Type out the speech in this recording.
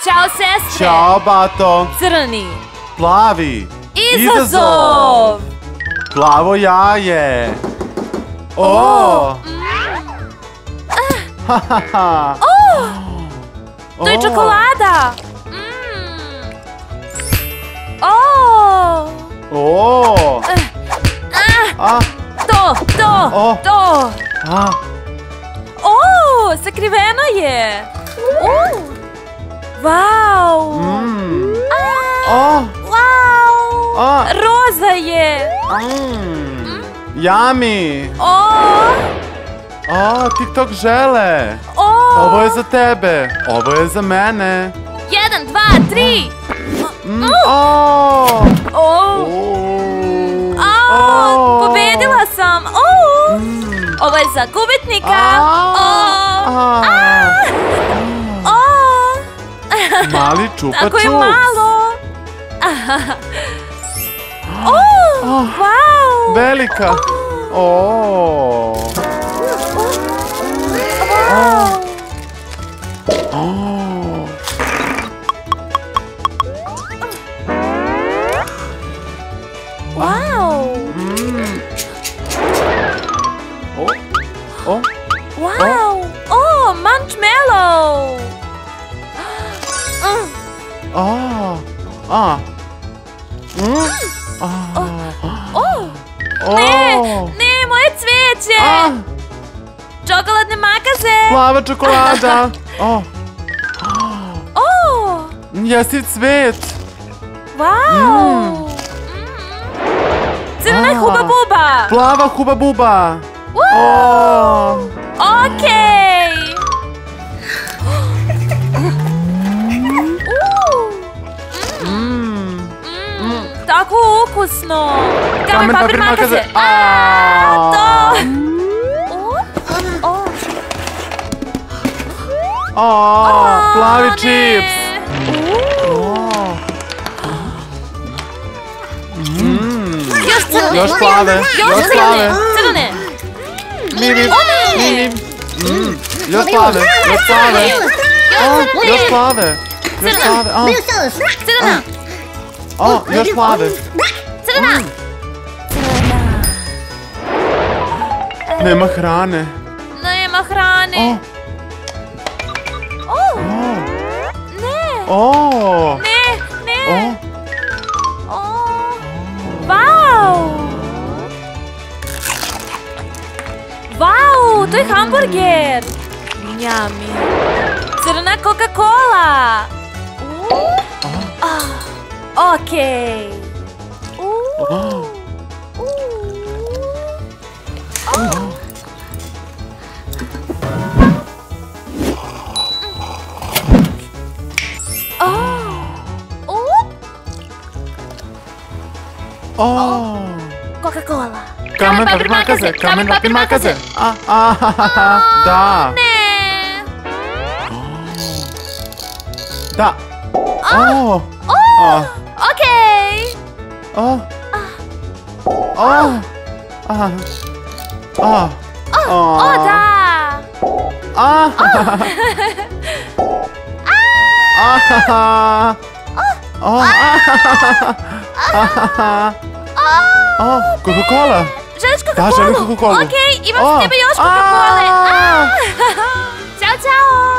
Ćao, sestre. Ćao, bato. Crni. Plavi. Izazov. Plavo jaje. O! To je čokolada. O! To. Sakriveno je. Vau. Vau. Roza je. Yummy. TikTok žele. Ovo je za tebe. Ovo je za mene. 1, 2, 3. Pobedila sam. Ovo je za gubitnika. Mali čupa Tako je čups. malo. Vau. Velika. Wow! Marshmallow! Ne, moje cvijeće! Čokoladne makaze! Plava čokolada! Jesi cvet! Wow! Crna huba buba! Plava huba buba! Okej! Tako ukusno! Kamen, papir, makaze! Plavi čips! Još plave! Još crne! Crne! Još plave! Još plave! Još plave! Crna! Još plave! Crna! Nema hrane! Nema hrane! Ne! Vau, to je hamburger! Njami! Crna Coca-Cola! Okej! Coca-Cola! Kamen, papir, makaze! Kamen, papir, makaze! Da! Ne! Da! Okej! Coca-Cola! Želiš Da, želim Coca-Colu? Coca-Colu. Okej, imam za tebe još Coca-Cole! Ćao, ćao!